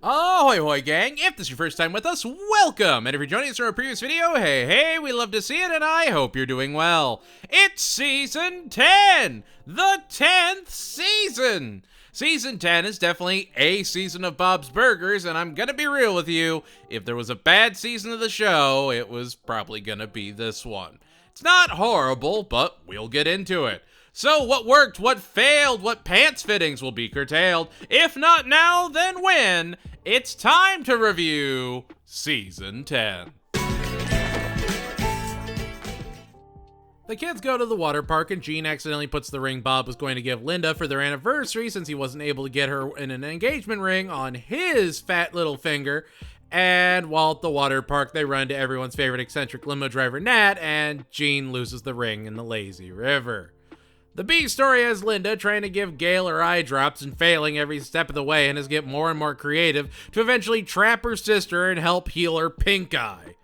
Ahoy hoy gang, if this is your first time with us, welcome! And if you're joining us from a previous video, hey, we love to see it and I hope you're doing well. It's Season 10! The 10th season! Season 10 is definitely a season of Bob's Burgers, and I'm gonna be real with you, if there was a bad season of the show, it was probably gonna be this one. It's not horrible, but we'll get into it. So what worked, what failed, what pants fittings will be curtailed? If not now, then when? It's time to review Season 10. The kids go to the water park and Gene accidentally puts the ring Bob was going to give Linda for their anniversary since he wasn't able to get her in an engagement ring on his fat little finger. And while at the water park, they run to everyone's favorite eccentric limo driver, Nat, and Gene loses the ring in the lazy river. The B story has Linda trying to give Gail her eye drops and failing every step of the way and has get more and more creative to eventually trap her sister and help heal her pink eye.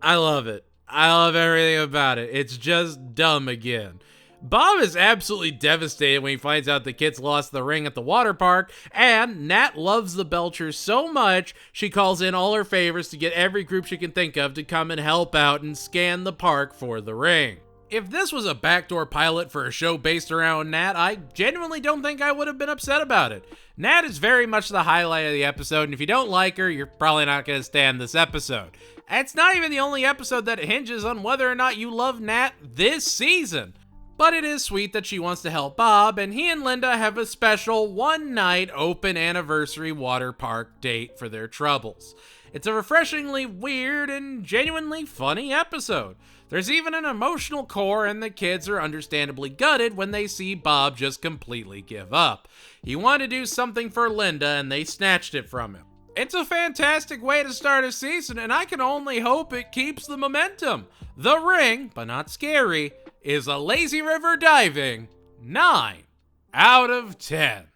I love it. I love everything about it. It's just dumb again. Bob is absolutely devastated when he finds out the kids lost the ring at the water park, and Nat loves the Belchers so much she calls in all her favors to get every group she can think of to come and help out and scan the park for the ring. If this was a backdoor pilot for a show based around Nat, I genuinely don't think I would have been upset about it. Nat is very much the highlight of the episode, and if you don't like her, you're probably not going to stand this episode. And it's not even the only episode that hinges on whether or not you love Nat this season. But it is sweet that she wants to help Bob, and he and Linda have a special one-night open anniversary water park date for their troubles. It's a refreshingly weird and genuinely funny episode. There's even an emotional core, and the kids are understandably gutted when they see Bob just completely give up. He wanted to do something for Linda, and they snatched it from him. It's a fantastic way to start a season, and I can only hope it keeps the momentum. The ring, but not scary, is a lazy river diving 9 out of 10.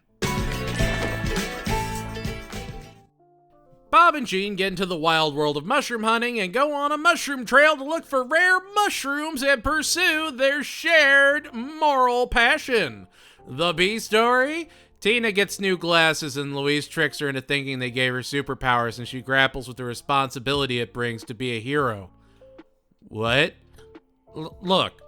Bob and Gene get into the wild world of mushroom hunting and go on a mushroom trail to look for rare mushrooms and pursue their shared moral passion. The B story? Tina gets new glasses and Louise tricks her into thinking they gave her superpowers and she grapples with the responsibility it brings to be a hero. What? Look,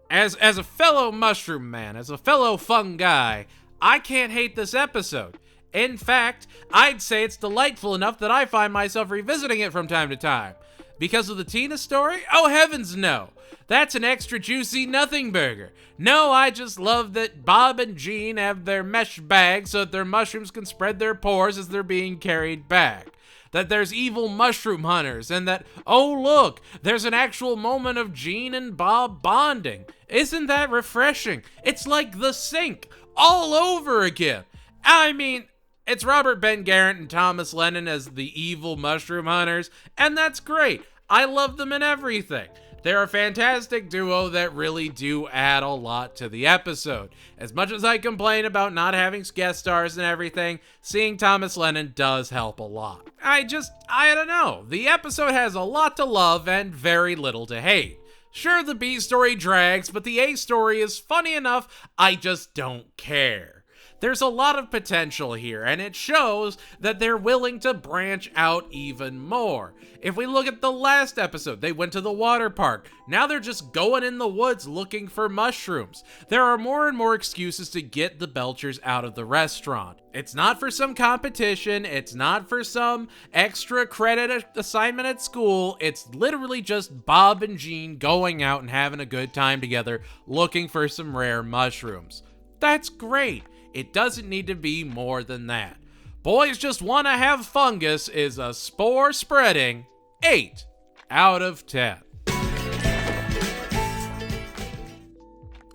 as a fellow mushroom man, as a fellow fun guy, I can't hate this episode. In fact, I'd say it's delightful enough that I find myself revisiting it from time to time. Because of the Tina story? Oh heavens no! That's an extra juicy nothing burger. No, I just love that Bob and Gene have their mesh bags so that their mushrooms can spread their pores as they're being carried back. That there's evil mushroom hunters, and that, oh look, there's an actual moment of Gene and Bob bonding. Isn't that refreshing? It's like The Sink, all over again. I mean, it's Robert Ben Garant and Thomas Lennon as the evil mushroom hunters, and that's great. I love them in everything. They're a fantastic duo that really do add a lot to the episode. As much as I complain about not having guest stars and everything, seeing Thomas Lennon does help a lot. I don't know. The episode has a lot to love and very little to hate. Sure, the B story drags, but the A story is funny enough, I just don't care. There's a lot of potential here, and it shows that they're willing to branch out even more. If we look at the last episode, they went to the water park. Now they're just going in the woods looking for mushrooms. There are more and more excuses to get the Belchers out of the restaurant. It's not for some competition. It's not for some extra credit assignment at school. It's literally just Bob and Gene going out and having a good time together looking for some rare mushrooms. That's great. It doesn't need to be more than that. Boys Just Want to Have Fungus is a spore-spreading 8 out of 10.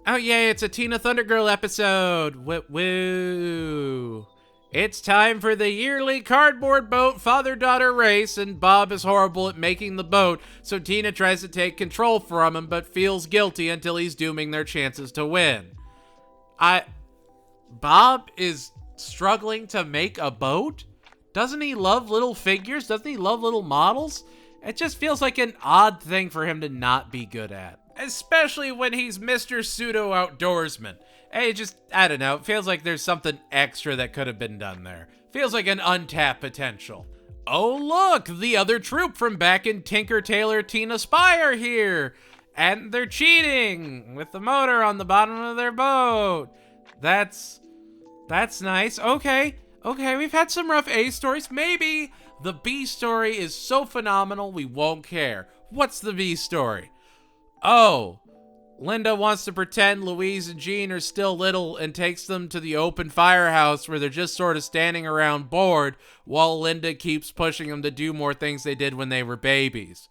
Oh yay, it's a Tina Thunder Girl episode. Woo. It's time for the yearly cardboard boat father-daughter race, and Bob is horrible at making the boat, so Tina tries to take control from him but feels guilty until he's dooming their chances to win. Bob is struggling to make a boat? Doesn't he love little figures? Doesn't he love little models? It just feels like an odd thing for him to not be good at. Especially when he's Mr. Pseudo-Outdoorsman. I don't know, it feels like there's something extra that could have been done there. Feels like an untapped potential. Oh look, the other troop from back in Tinker Tailor Tina Spy are here. And they're cheating with the motor on the bottom of their boat. That's nice. Okay, we've had some rough A stories. Maybe the B story is so phenomenal we won't care. What's the B story? Oh, Linda wants to pretend Louise and Jean are still little and takes them to the open firehouse where they're just sort of standing around bored while Linda keeps pushing them to do more things they did when they were babies.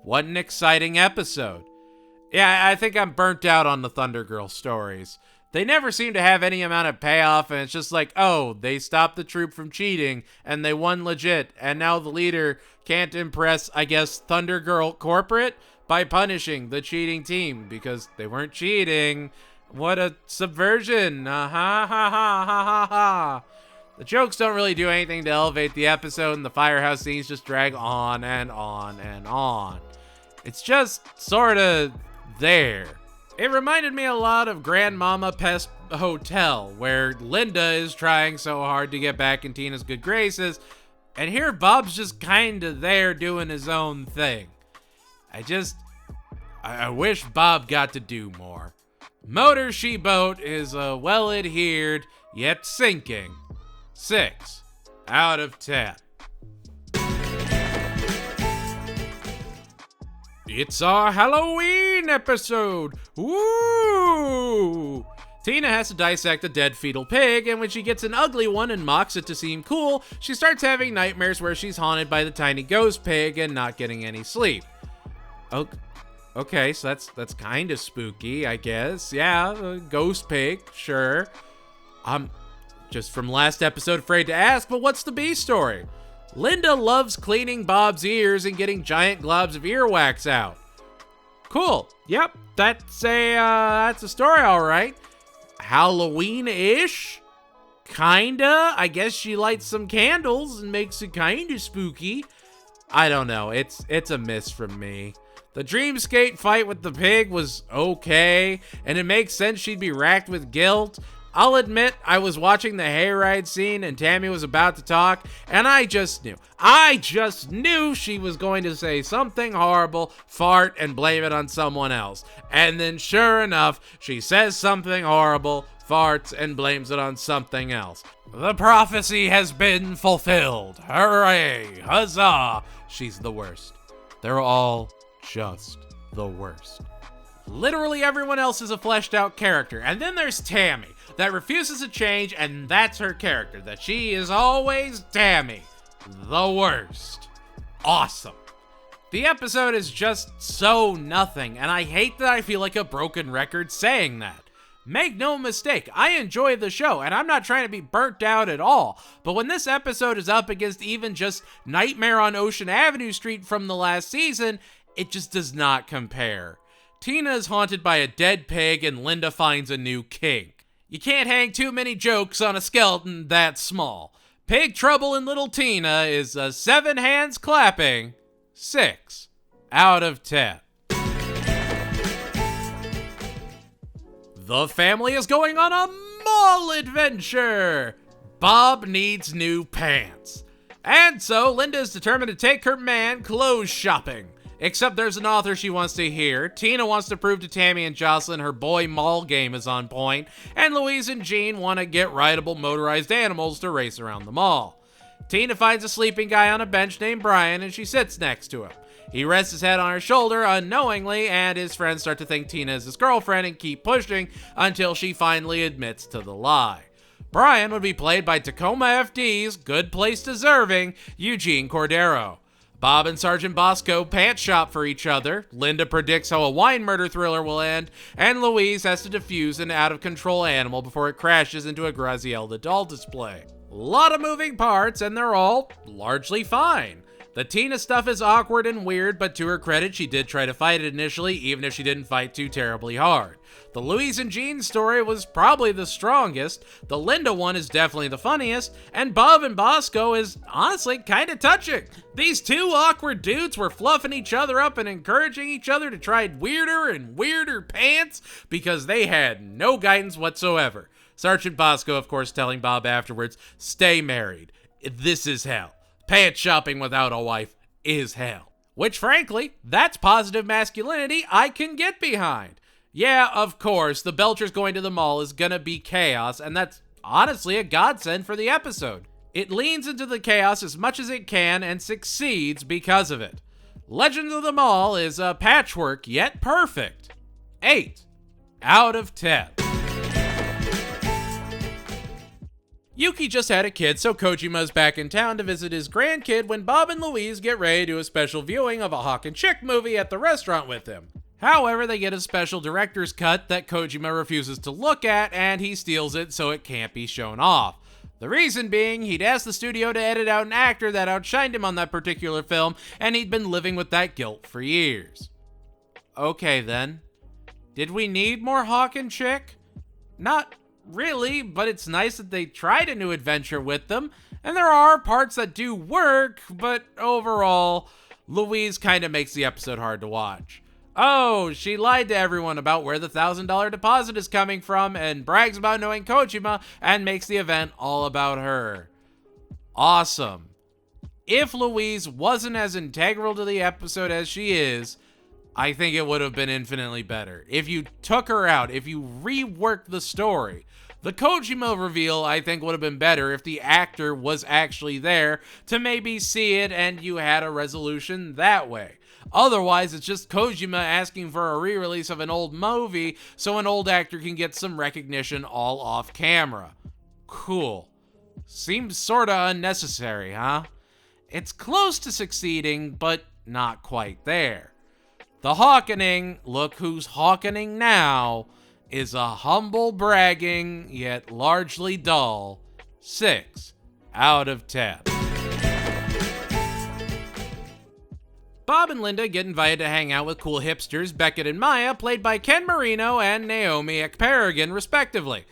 What an exciting episode. Yeah, I think I'm burnt out on the Thunder Girl stories. They never seem to have any amount of payoff, and it's just like, oh, they stopped the troop from cheating, and they won legit, and now the leader can't impress, I guess, Thunder Girl corporate by punishing the cheating team because they weren't cheating. What a subversion. Ha ha ha ha ha ha. The jokes don't really do anything to elevate the episode, and the firehouse scenes just drag on and on and on. It's just sort of there. It reminded me a lot of Grandmama Pest Hotel, where Linda is trying so hard to get back in Tina's good graces, and here Bob's just kind of there doing his own thing. I wish Bob got to do more. Motor She Boat is a well-adhered, yet sinking 6 out of 10. It's our Halloween episode! Woo! Tina has to dissect a dead fetal pig, and when she gets an ugly one and mocks it to seem cool, she starts having nightmares where she's haunted by the tiny ghost pig and not getting any sleep. Okay, so that's kind of spooky, I guess. Yeah, a ghost pig, sure. I'm just from last episode afraid to ask, but what's the B story? Linda loves cleaning Bob's ears and getting giant globs of earwax out. Cool. Yep, that's a story, all right. Halloween-ish? Kinda. I guess she lights some candles and makes it kinda spooky. I don't know. It's a miss from me. The Dreamskate fight with the pig was okay, and it makes sense she'd be racked with guilt. I'll admit, I was watching the hayride scene and Tammy was about to talk, and I just knew she was going to say something horrible, fart, and blame it on someone else. And then sure enough, she says something horrible, farts, and blames it on something else. The prophecy has been fulfilled. Hooray! Huzzah! She's the worst. They're all just the worst. Literally everyone else is a fleshed out character, and then there's Tammy that refuses to change, and that's her character, that she is always Tammy. The worst. Awesome. The episode is just so nothing, and I hate that I feel like a broken record saying that. Make no mistake, I enjoy the show, and I'm not trying to be burnt out at all, but when this episode is up against even just Nightmare on Ocean Avenue Street from the last season, it just does not compare. Tina is haunted by a dead pig, and Linda finds a new kink. You can't hang too many jokes on a skeleton that small. Pig Trouble in Little Tina is a 7 hands clapping 6 out of 10. The family is going on a mall adventure. Bob needs new pants. And so Linda is determined to take her man clothes shopping. Except there's an author she wants to hear. Tina wants to prove to Tammy and Jocelyn her boy mall game is on point, and Louise and Jean want to get rideable motorized animals to race around the mall. Tina finds a sleeping guy on a bench named Brian, and she sits next to him. He rests his head on her shoulder unknowingly, and his friends start to think Tina is his girlfriend and keep pushing until she finally admits to the lie. Brian would be played by Tacoma FD's Good Place Deserving Eugene Cordero. Bob and Sergeant Bosco pants shop for each other, Linda predicts how a wine murder thriller will end, and Louise has to defuse an out-of-control animal before it crashes into a Graziella doll display. A lot of moving parts, and they're all largely fine. The Tina stuff is awkward and weird, but to her credit, she did try to fight it initially, even if she didn't fight too terribly hard. The Louise and Jean story was probably the strongest, the Linda one is definitely the funniest, and Bob and Bosco is honestly kinda touching. These two awkward dudes were fluffing each other up and encouraging each other to try weirder and weirder pants because they had no guidance whatsoever. Sergeant Bosco, of course, telling Bob afterwards, stay married. This is hell. Pants shopping without a wife is hell. Which, frankly, that's positive masculinity I can get behind. Yeah, of course, the Belchers going to the mall is gonna be chaos, and that's honestly a godsend for the episode. It leans into the chaos as much as it can and succeeds because of it. Legends of the Mall is a patchwork yet perfect. 8 out of 10. Yuki just had a kid, so Kojima's back in town to visit his grandkid when Bob and Louise get ready to do a special viewing of a Hawk and Chick movie at the restaurant with him. However, they get a special director's cut that Kojima refuses to look at, and he steals it so it can't be shown off. The reason being, he'd asked the studio to edit out an actor that outshined him on that particular film, and he'd been living with that guilt for years. Okay then. Did we need more Hawk and Chick? Not really, but it's nice that they tried a new adventure with them, and there are parts that do work, but overall, Louise kind of makes the episode hard to watch. Oh, she lied to everyone about where the $1,000 deposit is coming from and brags about knowing Kojima and makes the event all about her. Awesome. If Louise wasn't as integral to the episode as she is, I think it would have been infinitely better. If you took her out, if you reworked the story. The Kojima reveal, I think, would have been better if the actor was actually there to maybe see it and you had a resolution that way. Otherwise, it's just Kojima asking for a re-release of an old movie so an old actor can get some recognition all off camera. Cool. Seems sorta unnecessary, huh? It's close to succeeding, but not quite there. The Hawkening, look who's Hawkening now, is a humble bragging, yet largely dull, 6 out of 10. Bob and Linda get invited to hang out with cool hipsters Beckett and Maya, played by Ken Marino and Naomi Ekperigin, respectively.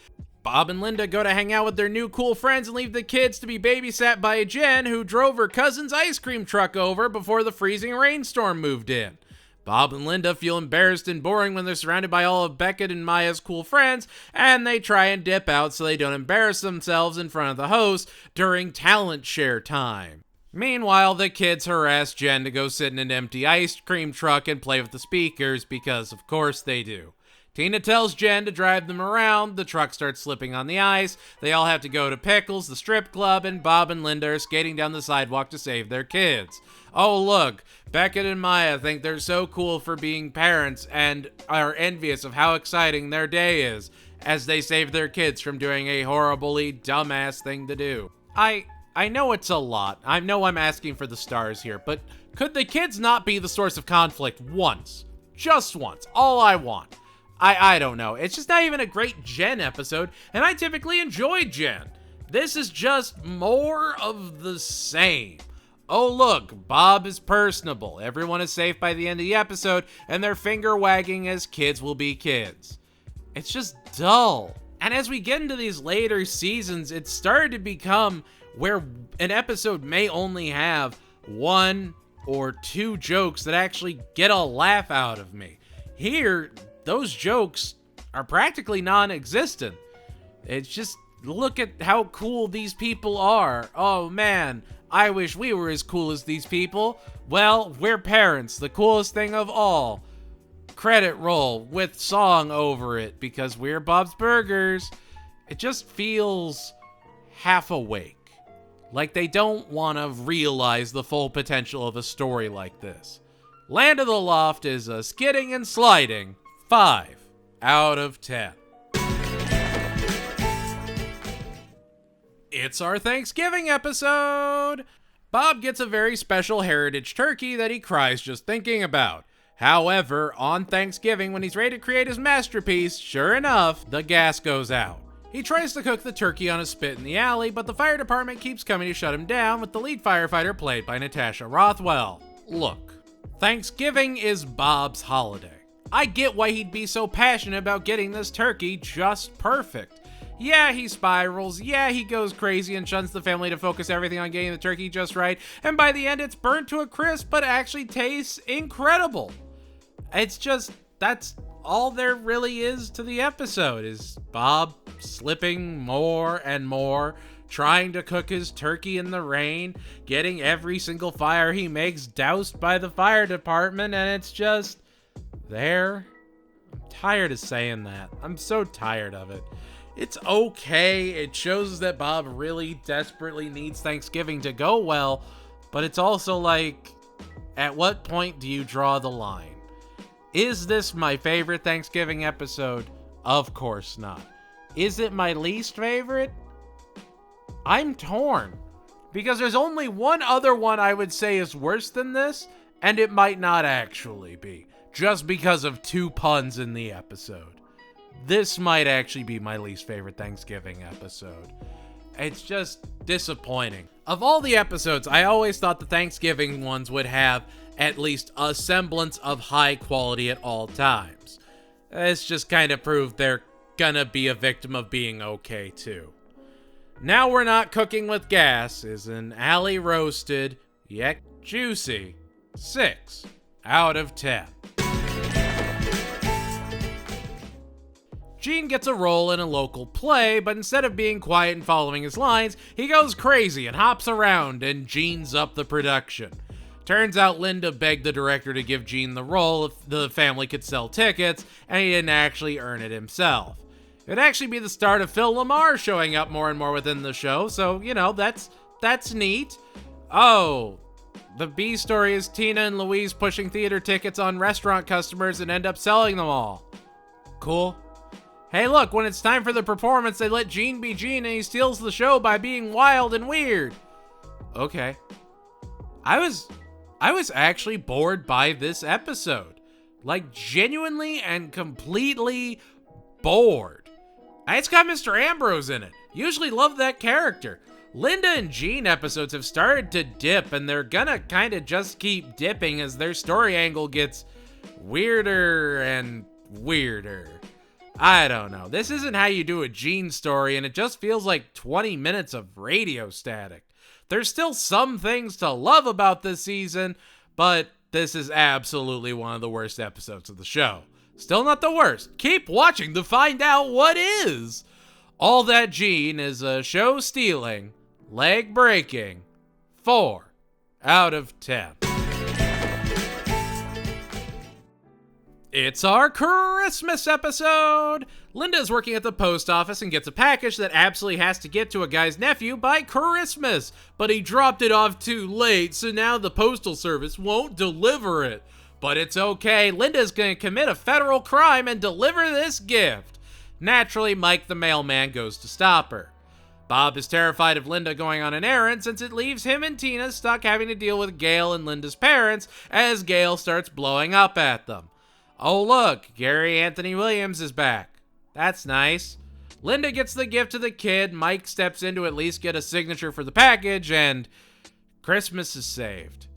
Bob and Linda go to hang out with their new cool friends and leave the kids to be babysat by Jen, who drove her cousin's ice cream truck over before the freezing rainstorm moved in. Bob and Linda feel embarrassed and boring when they're surrounded by all of Beckett and Maya's cool friends, and they try and dip out so they don't embarrass themselves in front of the host during talent share time. Meanwhile, the kids harass Jen to go sit in an empty ice cream truck and play with the speakers because, of course, they do. Tina tells Jen to drive them around, the truck starts slipping on the ice, they all have to go to Pickles, the strip club, and Bob and Linda are skating down the sidewalk to save their kids. Oh look, Beckett and Maya think they're so cool for being parents and are envious of how exciting their day is as they save their kids from doing a horribly dumbass thing to do. I know it's a lot. I know I'm asking for the stars here, but could the kids not be the source of conflict once? Just once. All I want. I don't know. It's just not even a great Jen episode, and I typically enjoy Jen. This is just more of the same. Oh look, Bob is personable. Everyone is safe by the end of the episode, and they're finger wagging as kids will be kids. It's just dull. And as we get into these later seasons, it started to become where an episode may only have 1 or 2 jokes that actually get a laugh out of me. Here, those jokes are practically non-existent. It's just, look at how cool these people are. Oh man, I wish we were as cool as these people. Well, we're parents, the coolest thing of all. Credit roll with song over it because we're Bob's Burgers. It just feels half awake. Like they don't want to realize the full potential of a story like this. Land of the Loft is a skidding and sliding 5 out of 10. It's our Thanksgiving episode! Bob gets a very special heritage turkey that he cries just thinking about. However, on Thanksgiving, when he's ready to create his masterpiece, sure enough, the gas goes out. He tries to cook the turkey on a spit in the alley, but the fire department keeps coming to shut him down, with the lead firefighter played by Natasha Rothwell. Look, Thanksgiving is Bob's holiday. I get why he'd be so passionate about getting this turkey just perfect. Yeah, he spirals, yeah, he goes crazy and shuns the family to focus everything on getting the turkey just right, and by the end it's burnt to a crisp, but actually tastes incredible. It's just, that's all there really is to the episode, is Bob slipping more and more, trying to cook his turkey in the rain, getting every single fire he makes doused by the fire department, and it's just there. I'm tired of saying that. I'm so tired of it. It's okay. It shows that Bob really desperately needs Thanksgiving to go well, but it's also like, at what point do you draw the line? Is this my favorite Thanksgiving episode? Of course not. Is it my least favorite? I'm torn. Because there's only one other one I would say is worse than this, and it might not actually be. Just because of 2 puns in the episode. This might actually be my least favorite Thanksgiving episode. It's just disappointing. Of all the episodes, I always thought the Thanksgiving ones would have at least a semblance of high quality at all times. It's just kind of proved they're gonna be a victim of being okay too. Now We're Not Cooking with Gas is an alley roasted, yet juicy 6 out of 10. Gene gets a role in a local play, but instead of being quiet and following his lines, he goes crazy and hops around and Gene's up the production. Turns out Linda begged the director to give Gene the role if the family could sell tickets, and he didn't actually earn it himself. It'd actually be the start of Phil Lamar showing up more and more within the show, so, that's neat. Oh, the B story is Tina and Louise pushing theater tickets on restaurant customers and end up selling them all. Cool. Hey look, when it's time for the performance, they let Gene be Gene and he steals the show by being wild and weird. Okay. I was actually bored by this episode. Like, genuinely and completely bored. It's got Mr. Ambrose in it. Usually love that character. Linda and Gene episodes have started to dip, and they're gonna kind of just keep dipping as their story angle gets weirder and weirder. I don't know. This isn't how you do a Gene story, and it just feels like 20 minutes of radio static. There's still some things to love about this season, but this is absolutely one of the worst episodes of the show. Still not the worst. Keep watching to find out what is. All That Gene is a show-stealing, leg-breaking 4 out of 10. It's our Christmas episode! Linda is working at the post office and gets a package that absolutely has to get to a guy's nephew by Christmas, but he dropped it off too late, so now the postal service won't deliver it. But it's okay, Linda's gonna commit a federal crime and deliver this gift. Naturally, Mike the mailman goes to stop her. Bob is terrified of Linda going on an errand since it leaves him and Tina stuck having to deal with Gail and Linda's parents as Gail starts blowing up at them. Oh look, Gary Anthony Williams is back. That's nice. Linda gets the gift to the kid, Mike steps in to at least get a signature for the package, and Christmas is saved.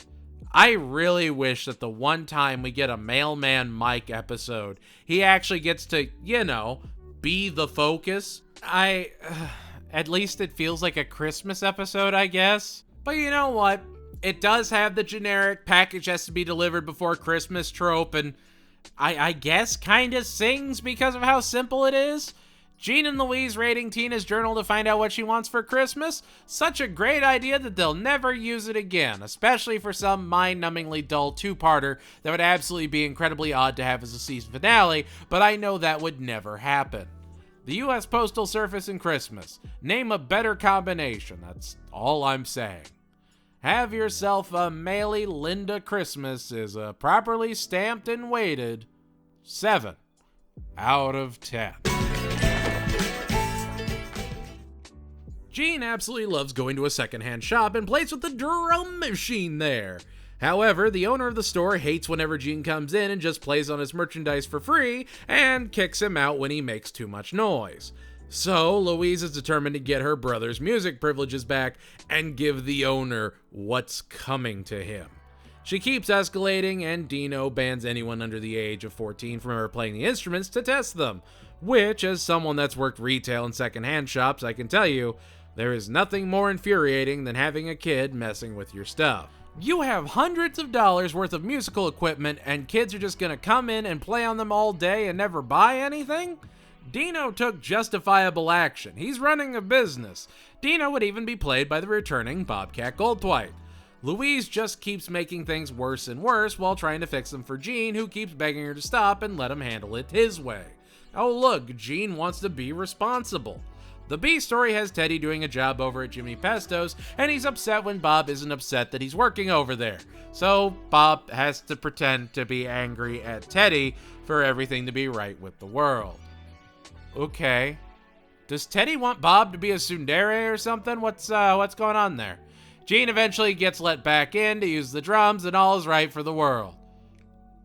I really wish that the one time we get a Mailman Mike episode, he actually gets to, be the focus. At least it feels like a Christmas episode, I guess. But you know what? It does have the generic package has to be delivered before Christmas trope, and I guess kind of sings because of how simple it is. Gene and Louise raiding Tina's journal to find out what she wants for Christmas. Such a great idea that they'll never use it again, especially for some mind-numbingly dull two-parter that would absolutely be incredibly odd to have as a season finale, but I know that would never happen. The U.S. Postal Service and Christmas. Name a better combination, that's all I'm saying. Have yourself a Maily Linda Christmas is a properly stamped and weighted 7 out of 10. Gene absolutely loves going to a secondhand shop and plays with the drum machine there. However, the owner of the store hates whenever Gene comes in and just plays on his merchandise for free and kicks him out when he makes too much noise. So, Louise is determined to get her brother's music privileges back and give the owner what's coming to him. She keeps escalating, and Dino bans anyone under the age of 14 from ever playing the instruments to test them, which, as someone that's worked retail and secondhand shops, I can tell you, there is nothing more infuriating than having a kid messing with your stuff. You have hundreds of dollars worth of musical equipment, and kids are just gonna come in and play on them all day and never buy anything? Dino took justifiable action. He's running a business. Dino would even be played by the returning Bobcat Goldthwait. Louise just keeps making things worse and worse while trying to fix them for Gene, who keeps begging her to stop and let him handle it his way. Oh look, Gene wants to be responsible. The B story has Teddy doing a job over at Jimmy Pesto's, and he's upset when Bob isn't upset that he's working over there. So Bob has to pretend to be angry at Teddy for everything to be right with the world. Okay. Does Teddy want Bob to be a tsundere or something? What's going on there? Gene eventually gets let back in to use the drums, and all is right for the world.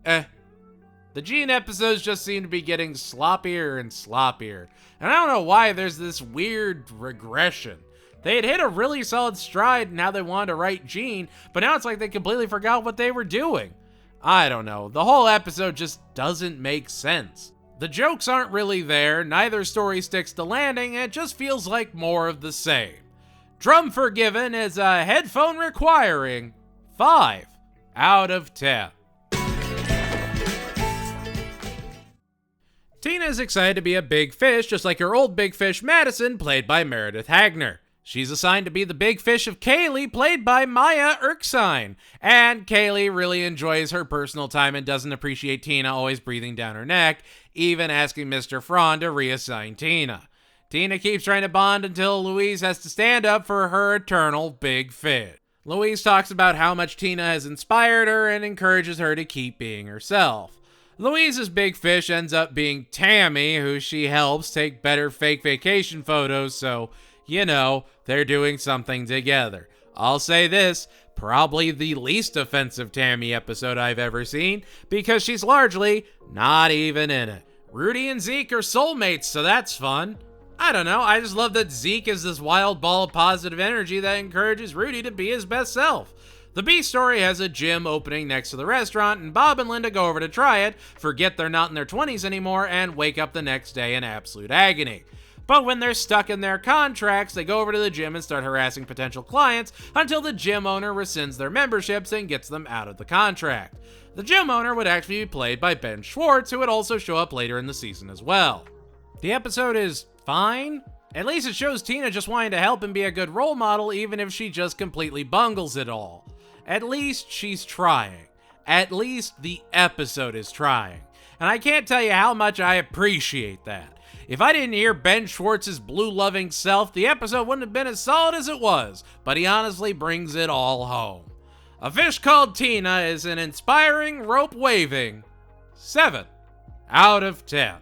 The Gene episodes just seem to be getting sloppier and sloppier. And I don't know why there's this weird regression. They had hit a really solid stride in how they wanted to write Gene, but now it's like they completely forgot what they were doing. I don't know. The whole episode just doesn't make sense. The jokes aren't really there, neither story sticks to landing, and it just feels like more of the same. Drumforgiven is a headphone requiring 5 out of 10. Tina is excited to be a big fish, just like her old big fish Madison, played by Meredith Hagner. She's assigned to be the big fish of Kaylee, played by Maya Erskine. And Kaylee really enjoys her personal time and doesn't appreciate Tina always breathing down her neck, even asking Mr. Frond to reassign Tina. Tina keeps trying to bond until Louise has to stand up for her eternal big fish. Louise talks about how much Tina has inspired her and encourages her to keep being herself. Louise's big fish ends up being Tammy, who she helps take better fake vacation photos, so, you know, they're doing something together. I'll say this, probably the least offensive Tammy episode I've ever seen, because she's largely not even in it. Rudy and Zeke are soulmates, so that's fun. I don't know, I just love that Zeke is this wild ball of positive energy that encourages Rudy to be his best self. The B story has a gym opening next to the restaurant, and Bob and Linda go over to try it, forget they're not in their 20s anymore, and wake up the next day in absolute agony. But when they're stuck in their contracts, they go over to the gym and start harassing potential clients until the gym owner rescinds their memberships and gets them out of the contract. The gym owner would actually be played by Ben Schwartz, who would also show up later in the season as well. The episode is fine. At least it shows Tina just wanting to help and be a good role model, even if she just completely bungles it all. At least she's trying. At least the episode is trying. And I can't tell you how much I appreciate that. If I didn't hear Ben Schwartz's blue-loving self, the episode wouldn't have been as solid as it was, but he honestly brings it all home. A Fish Called Tina is an inspiring, rope-waving 7 out of 10.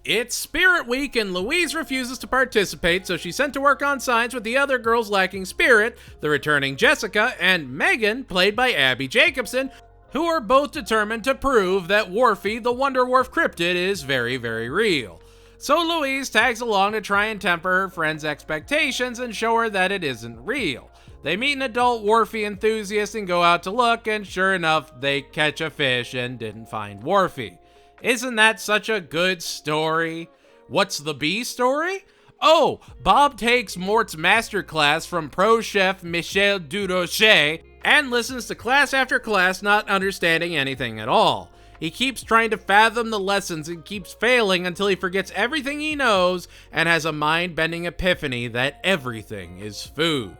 It's Spirit Week and Louise refuses to participate, so she's sent to work on signs with the other girls lacking spirit, the returning Jessica, and Megan, played by Abby Jacobson, who are both determined to prove that Wharfy, the Wonder Wharf cryptid, is very, very real. So Louise tags along to try and temper her friend's expectations and show her that it isn't real. They meet an adult Wharfy enthusiast and go out to look, and sure enough, they catch a fish and didn't find Wharfy. Isn't that such a good story? What's the B story? Oh, Bob takes Mort's masterclass from pro chef Michel Durocher and listens to class after class not understanding anything at all. He keeps trying to fathom the lessons and keeps failing until he forgets everything he knows and has a mind-bending epiphany that everything is food.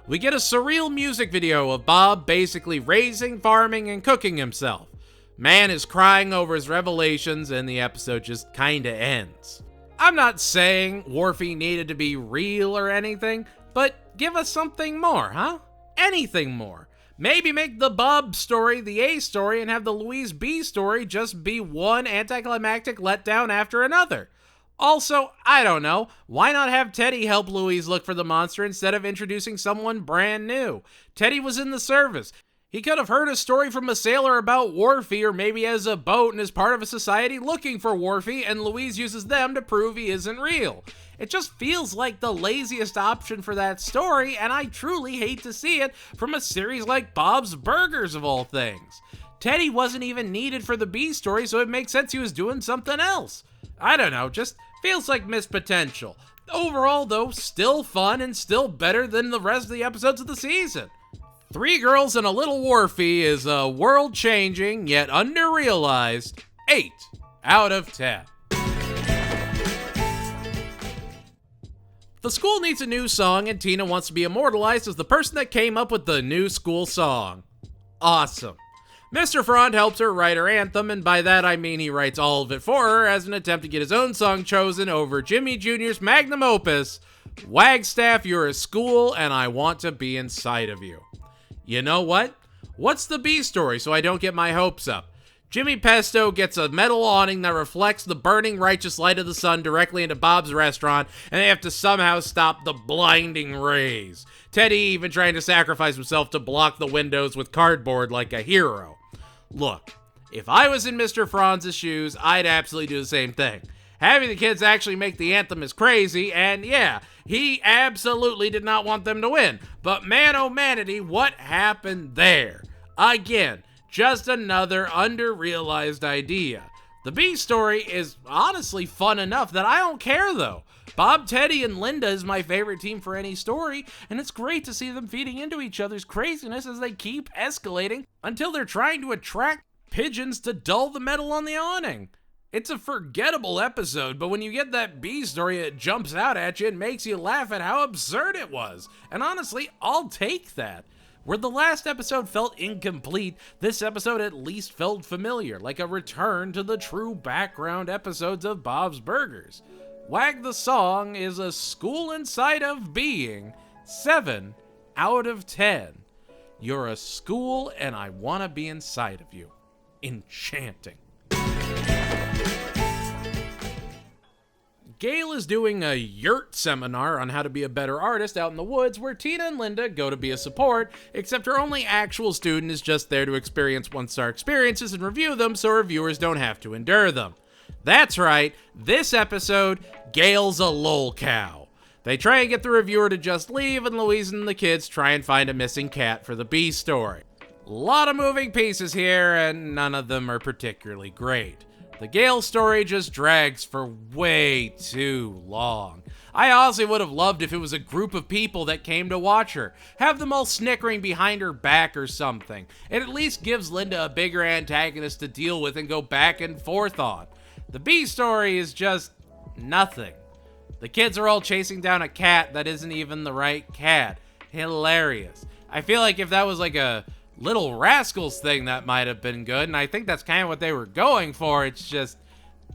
We get a surreal music video of Bob basically raising, farming, and cooking himself. Man is crying over his revelations and the episode just kinda ends. I'm not saying Wharfy needed to be real or anything, but give us something more, huh? Anything more. Maybe make the Bob story the A story and have the Louise B story just be one anticlimactic letdown after another. Also, I don't know, why not have Teddy help Louise look for the monster instead of introducing someone brand new? Teddy was in the service. He could have heard a story from a sailor about Wharfy, or maybe has a boat and is part of a society looking for Wharfy, and Louise uses them to prove he isn't real. It just feels like the laziest option for that story, and I truly hate to see it from a series like Bob's Burgers of all things. Teddy wasn't even needed for the B story, so it makes sense he was doing something else. I don't know, just feels like missed potential. Overall, though, still fun and still better than the rest of the episodes of the season. 3 Girls and a Little Wharfy is a world-changing, yet under-realized 8 out of 10. The school needs a new song, and Tina wants to be immortalized as the person that came up with the new school song. Awesome. Mr. Frond helps her write her anthem, and by that I mean he writes all of it for her as an attempt to get his own song chosen over Jimmy Jr.'s magnum opus, Wagstaff, You're a School, and I Want to Be Inside of You. You know what? What's the B story so I don't get my hopes up? Jimmy Pesto gets a metal awning that reflects the burning righteous light of the sun directly into Bob's restaurant, and they have to somehow stop the blinding rays. Teddy even trying to sacrifice himself to block the windows with cardboard like a hero. Look, if I was in Mr. Franz's shoes, I'd absolutely do the same thing. Having the kids actually make the anthem is crazy, and yeah, he absolutely did not want them to win. But man, oh manity, what happened there? Again, just another under-realized idea. The B story is honestly fun enough that I don't care though. Bob, Teddy, and Linda is my favorite team for any story, and it's great to see them feeding into each other's craziness as they keep escalating until they're trying to attract pigeons to dull the metal on the awning. It's a forgettable episode, but when you get that B story, it jumps out at you and makes you laugh at how absurd it was. And honestly, I'll take that. Where the last episode felt incomplete, this episode at least felt familiar, like a return to the true background episodes of Bob's Burgers. Wag the Song is a school inside of being 7 out of 10. You're a school and I want to be inside of you. Enchanting. Gail is doing a Yurt seminar on how to be a better artist out in the woods where Tina and Linda go to be a support, except her only actual student is just there to experience one-star experiences and review them so her viewers don't have to endure them. That's right, this episode, Gail's a lol cow. They try and get the reviewer to just leave, and Louise and the kids try and find a missing cat for the B story. A lot of moving pieces here, and none of them are particularly great. The Gail story just drags for way too long. I honestly would have loved if it was a group of people that came to watch her. Have them all snickering behind her back or something. It at least gives Linda a bigger antagonist to deal with and go back and forth on. The B story is just nothing. The kids are all chasing down a cat that isn't even the right cat. Hilarious. I feel like if that was like a Little Rascals thing, that might have been good, and I think that's kind of what they were going for. It's just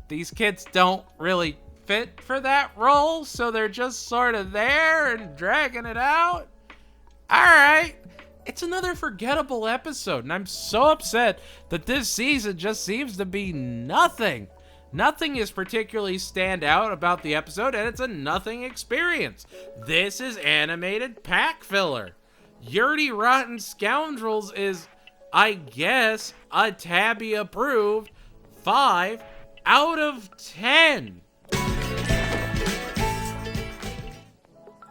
these kids don't really fit for that role, so they're just sort of there and dragging it out. Alright, it's another forgettable episode, and I'm so upset that this season just seems to be nothing. Nothing is particularly stand out about the episode, and it's a nothing experience. This is animated pack filler. Yurty Rotten Scoundrels is, I guess, a Tappy approved 5 out of 10.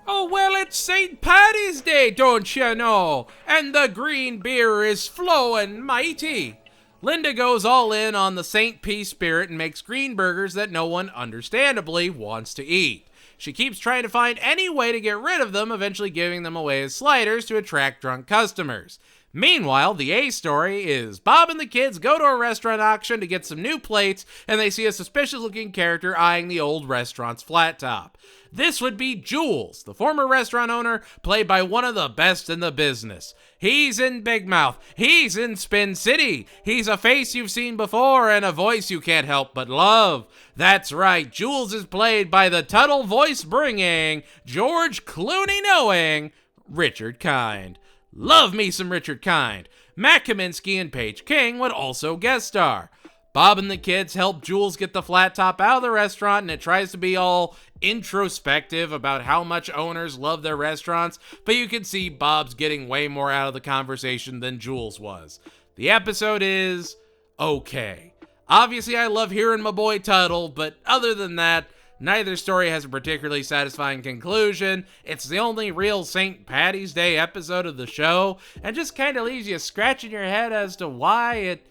Oh, well, it's St. Paddy's Day, don't you know? And the green beer is flowing mighty. Linda goes all in on the St. P spirit and makes green burgers that no one, understandably, wants to eat. She keeps trying to find any way to get rid of them, eventually giving them away as sliders to attract drunk customers. Meanwhile, the A story is Bob and the kids go to a restaurant auction to get some new plates, and they see a suspicious-looking character eyeing the old restaurant's flat top. This would be Jules, the former restaurant owner, played by one of the best in the business. He's in Big Mouth. He's in Spin City. He's a face you've seen before and a voice you can't help but love. That's right, Jules is played by the Tuttle voice-bringing, George Clooney-knowing Richard Kind. Love me some Richard Kind. Matt Kaminsky and Paige King would also guest star. Bob and the kids help Jules get the flat top out of the restaurant, and it tries to be all introspective about how much owners love their restaurants, but you can see Bob's getting way more out of the conversation than Jules was. The episode is okay. Obviously, I love hearing my boy Tuttle, but other than that, neither story has a particularly satisfying conclusion. It's the only real St. Paddy's Day episode of the show, and just kind of leaves you scratching your head as to why it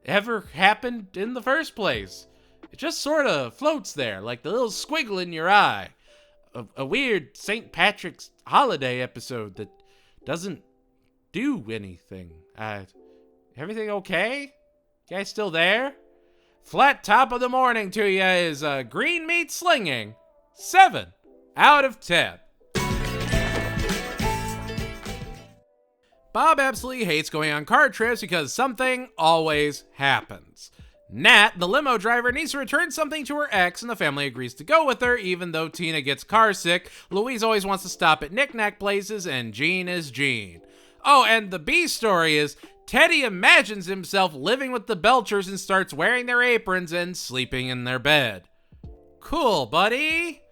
ever happened in the first place. It just sort of floats there, like the little squiggle in your eye. A weird St. Patrick's holiday episode that doesn't do anything. Everything okay? You guys still there? Flat top of the morning to you is green meat slinging. 7 out of 10. Bob absolutely hates going on car trips because something always happens. Nat, the limo driver, needs to return something to her ex, and the family agrees to go with her, even though Tina gets car sick. Louise always wants to stop at knick-knack places, and Jean is Jean. Oh, and the B story is Teddy imagines himself living with the Belchers and starts wearing their aprons and sleeping in their bed. Cool, buddy.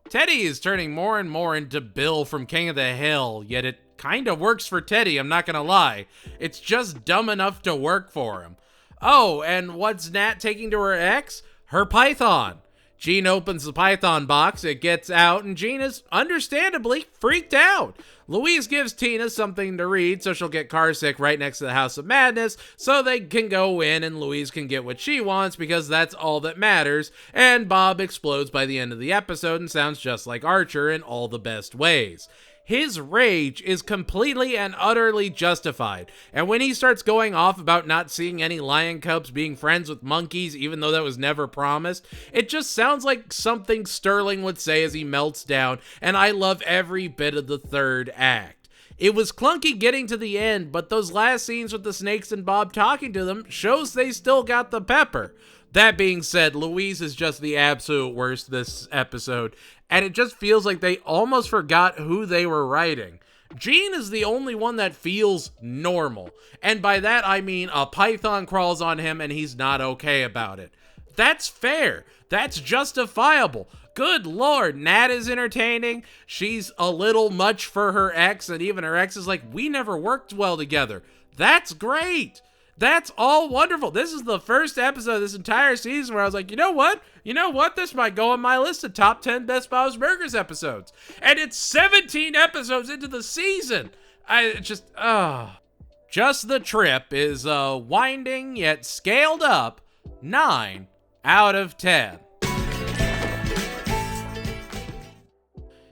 Teddy is turning more and more into Bill from King of the Hill, yet it kind of works for Teddy, I'm not gonna lie. It's just dumb enough to work for him. Oh, and what's Nat taking to her ex? Her python. Jean opens the python box, it gets out, and Jean is understandably freaked out. Louise gives Tina something to read so she'll get carsick right next to the House of Madness so they can go in and Louise can get what she wants because that's all that matters, and Bob explodes by the end of the episode and sounds just like Archer in all the best ways. His rage is completely and utterly justified, and when he starts going off about not seeing any lion cubs being friends with monkeys, even though that was never promised, it just sounds like something Sterling would say as he melts down, and I love every bit of the third act. It was clunky getting to the end, but those last scenes with the snakes and Bob talking to them shows they still got the pepper. That being said, Louise is just the absolute worst this episode, and it just feels like they almost forgot who they were writing. Jean is the only one that feels normal, and by that I mean a python crawls on him and he's not okay about it. That's fair. That's justifiable. Good lord, Nat is entertaining. She's a little much for her ex, and even her ex is like, we never worked well together. That's great. That's all wonderful. This is the first episode of this entire season where I was like, you know what? This might go on my list of top 10 Best Bob's Burgers episodes. And it's 17 episodes into the season. Just the Trip is winding yet scaled up 9 out of 10.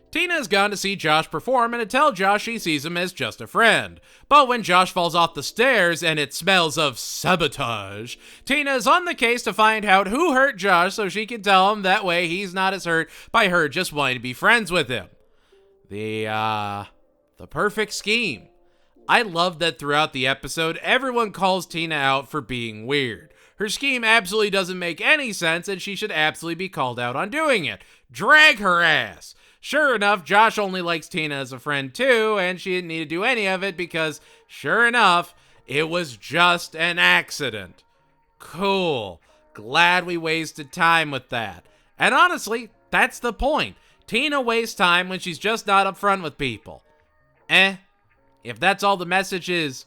Tina has gone to see Josh perform and to tell Josh she sees him as just a friend. But when Josh falls off the stairs and it smells of sabotage, Tina is on the case to find out who hurt Josh so she can tell him, that way he's not as hurt by her just wanting to be friends with him. The perfect scheme. I love that throughout the episode, everyone calls Tina out for being weird. Her scheme absolutely doesn't make any sense and she should absolutely be called out on doing it. Drag her ass. Sure enough, Josh only likes Tina as a friend too, and she didn't need to do any of it because, sure enough, it was just an accident. Cool. Glad we wasted time with that. And honestly, that's the point. Tina wastes time when she's just not upfront with people. If that's all the message is,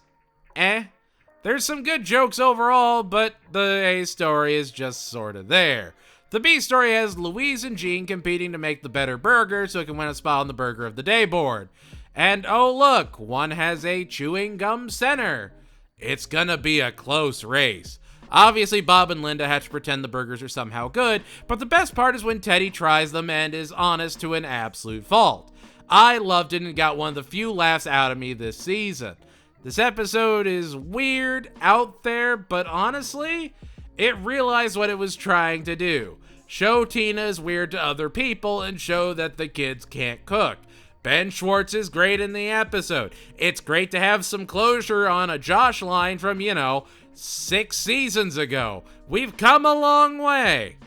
there's some good jokes overall, but the A story is just sort of there. The B story has Louise and Jean competing to make the better burger so it can win a spot on the Burger of the Day board. And oh look, one has a chewing gum center. It's gonna be a close race. Obviously, Bob and Linda have to pretend the burgers are somehow good, but the best part is when Teddy tries them and is honest to an absolute fault. I loved it and got one of the few laughs out of me this season. This episode is weird, out there, but honestly, it realized what it was trying to do. Show Tina is weird to other people and show that the kids can't cook. Ben Schwartz is great in the episode. It's great to have some closure on a Josh line from, 6 seasons ago. We've come a long way.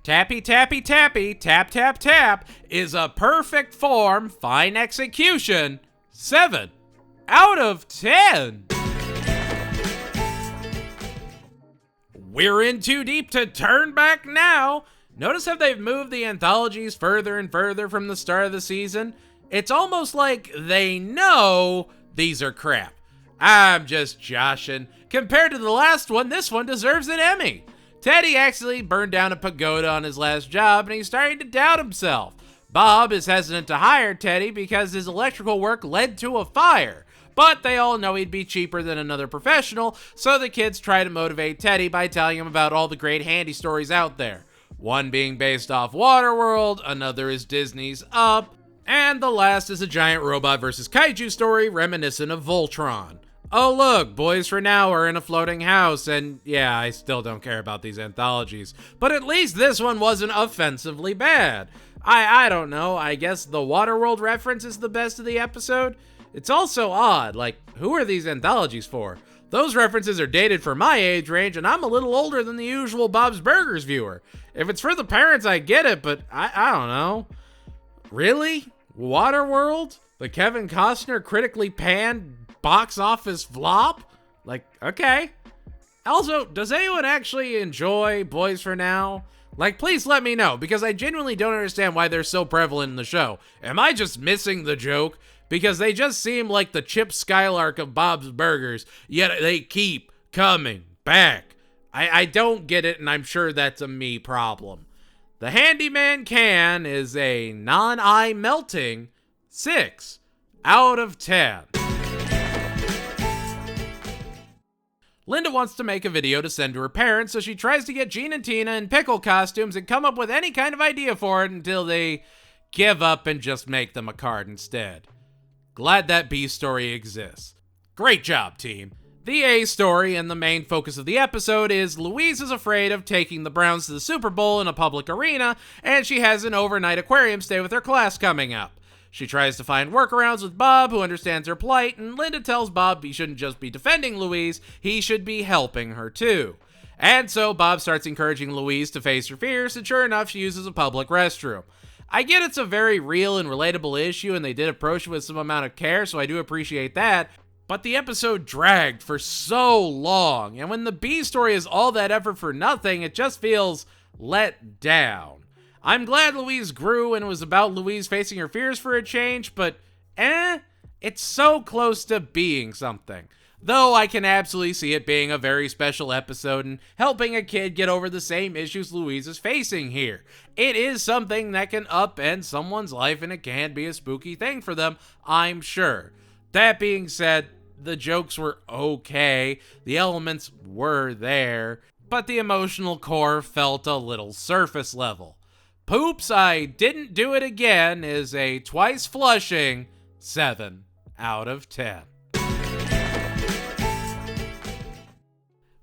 Tappy, tappy, tappy, tap, tap, tap is a perfect form, fine execution. 7 out of 10. We're in too deep to turn back now. Notice how they've moved the anthologies further and further from the start of the season? It's almost like they know these are crap. I'm just joshing. Compared to the last one, this one deserves an Emmy. Teddy accidentally burned down a pagoda on his last job and he's starting to doubt himself. Bob is hesitant to hire Teddy because his electrical work led to a fire. But they all know he'd be cheaper than another professional, so the kids try to motivate Teddy by telling him about all the great handy stories out there. One being based off Waterworld, another is Disney's Up, and the last is a giant robot versus kaiju story reminiscent of Voltron. Oh look, Boys for Now are in a floating house, and yeah, I still don't care about these anthologies, but at least this one wasn't offensively bad. I don't know, I guess the Waterworld reference is the best of the episode? It's also odd, like, who are these anthologies for? Those references are dated for my age range, and I'm a little older than the usual Bob's Burgers viewer. If it's for the parents, I get it, but I don't know. Really? Waterworld? The Kevin Costner critically panned box office flop? Like, okay. Also, does anyone actually enjoy Boys for Now? Like, please let me know, because I genuinely don't understand why they're so prevalent in the show. Am I just missing the joke? Because they just seem like the Chip Skylark of Bob's Burgers, yet they keep coming back. I don't get it, and I'm sure that's a me problem. The Handyman Can is a non-eye melting 6 out of 10. Linda wants to make a video to send to her parents, so she tries to get Gene and Tina in pickle costumes and come up with any kind of idea for it until they give up and just make them a card instead. Glad that B story exists. Great job, team. The A story and the main focus of the episode is Louise is afraid of taking the Browns to the Super Bowl in a public arena, and she has an overnight aquarium stay with her class coming up. She tries to find workarounds with Bob, who understands her plight, and Linda tells Bob he shouldn't just be defending Louise, he should be helping her too. And so Bob starts encouraging Louise to face her fears, and sure enough, she uses a public restroom. I get it's a very real and relatable issue, and they did approach it with some amount of care, so I do appreciate that. But the episode dragged for so long, and when the B story is all that effort for nothing, it just feels let down. I'm glad Louise grew and it was about Louise facing her fears for a change, but it's so close to being something. Though I can absolutely see it being a very special episode and helping a kid get over the same issues Louise is facing here. It is something that can upend someone's life, and it can be a spooky thing for them, I'm sure. That being said, the jokes were okay, the elements were there, but the emotional core felt a little surface level. Poops, I didn't do it again is a twice flushing 7 out of 10.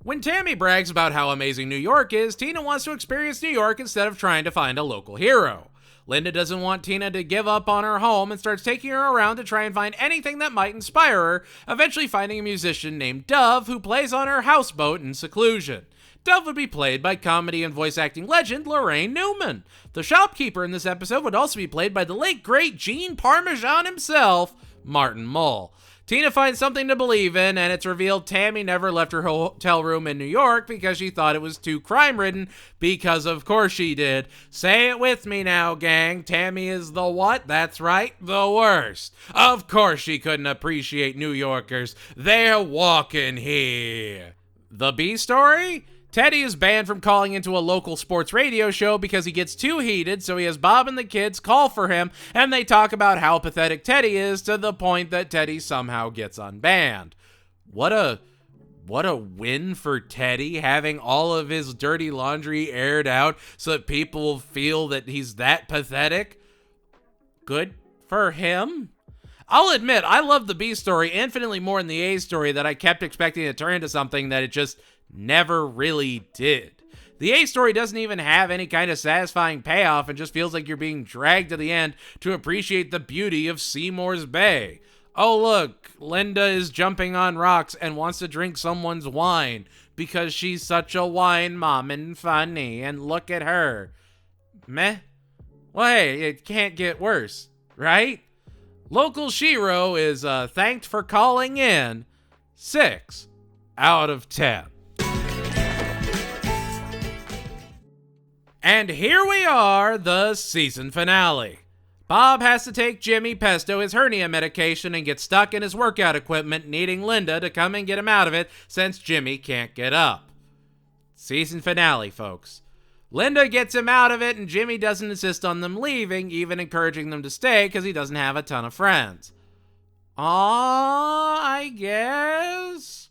When Tammy brags about how amazing New York is, Tina wants to experience New York instead of trying to find a local hero. Linda doesn't want Tina to give up on her home and starts taking her around to try and find anything that might inspire her, eventually finding a musician named Dove who plays on her houseboat in seclusion. Dove would be played by comedy and voice acting legend Lorraine Newman. The shopkeeper in this episode would also be played by the late great Gene Parmesan himself, Martin Mull. Tina finds something to believe in, and it's revealed Tammy never left her hotel room in New York because she thought it was too crime-ridden, because of course she did. Say it with me now, gang. Tammy is the what? That's right, the worst. Of course she couldn't appreciate New Yorkers. They're walking here. The B story? Teddy is banned from calling into a local sports radio show because he gets too heated, so he has Bob and the kids call for him, and they talk about how pathetic Teddy is to the point that Teddy somehow gets unbanned. What a win for Teddy, having all of his dirty laundry aired out so that people will feel that he's that pathetic. Good for him. I'll admit, I love the B story infinitely more than the A story that I kept expecting to turn into something that it just never really did. The A story doesn't even have any kind of satisfying payoff and just feels like you're being dragged to the end to appreciate the beauty of Seymour's Bay. Oh look, Linda is jumping on rocks and wants to drink someone's wine because she's such a wine mom and funny, and look at her. Meh? Well hey, it can't get worse, right? Local Shiro is thanked for calling in 6 out of 10. And here we are, the season finale. Bob has to take Jimmy Pesto his hernia medication and get stuck in his workout equipment, needing Linda to come and get him out of it since Jimmy can't get up. Season finale, folks. Linda gets him out of it and Jimmy doesn't insist on them leaving, even encouraging them to stay because he doesn't have a ton of friends. I guess.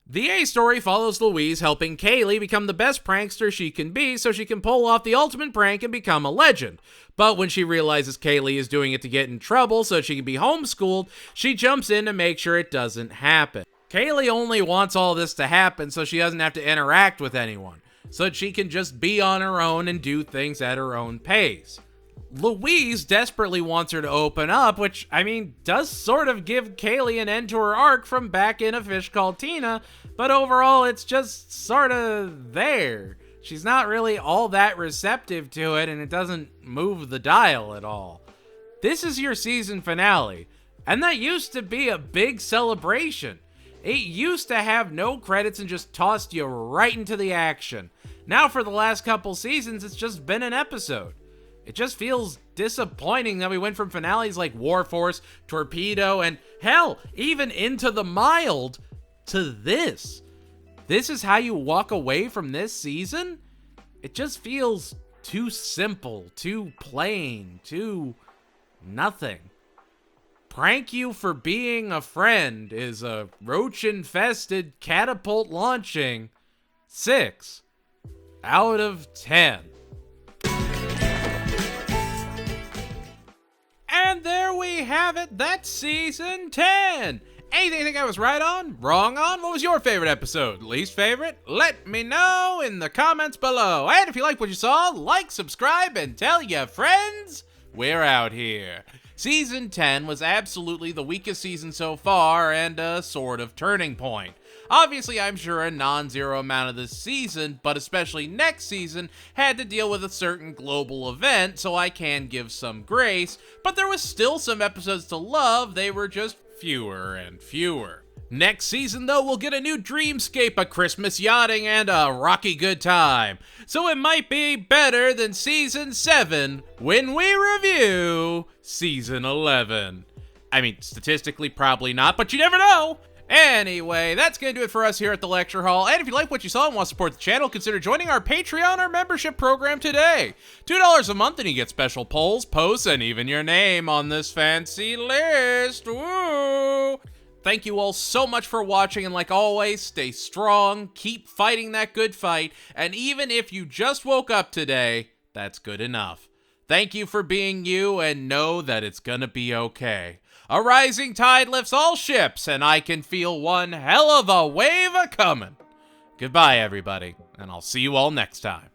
The A story follows Louise helping Kaylee become the best prankster she can be so she can pull off the ultimate prank and become a legend. But when she realizes Kaylee is doing it to get in trouble so she can be homeschooled, she jumps in to make sure it doesn't happen. Kaylee only wants all this to happen so she doesn't have to interact with anyone, so that she can just be on her own and do things at her own pace. Louise desperately wants her to open up, which, I mean, does sort of give Kaylee an end to her arc from back in A Fish Called Tina, but overall it's just sort of there. She's not really all that receptive to it, and it doesn't move the dial at all. This is your season finale, and that used to be a big celebration. It used to have no credits and just tossed you right into the action. Now for the last couple seasons, it's just been an episode. It just feels disappointing that we went from finales like Warforce, Torpedo, and hell, even Into the Mild to this. This is how you walk away from this season? It just feels too simple, too plain, too nothing. Prank You for Being a Friend is a roach-infested catapult launching 6 out of 10. And there we have it. That's season 10. Anything you think I was right on? Wrong on? What was your favorite episode? Least favorite? Let me know in the comments below. And if you like what you saw, like, subscribe, and tell your friends we're out here. Season 10 was absolutely the weakest season so far and a sort of turning point. Obviously, I'm sure a non-zero amount of this season, but especially next season, had to deal with a certain global event, so I can give some grace, but there was still some episodes to love, they were just fewer and fewer. Next season, though, we'll get a new dreamscape, a Christmas yachting, and a rocky good time. So it might be better than Season 7 when we review Season 11. I mean, statistically, probably not, but you never know. Anyway, that's going to do it for us here at the Lecture Hall. And if you like what you saw and want to support the channel, consider joining our Patreon or membership program today. $2 a month and you get special polls, posts, and even your name on this fancy list. Woo! Thank you all so much for watching, and like always, stay strong, keep fighting that good fight, and even if you just woke up today, that's good enough. Thank you for being you, and know that it's gonna be okay. A rising tide lifts all ships, and I can feel one hell of a wave a-coming. Goodbye, everybody, and I'll see you all next time.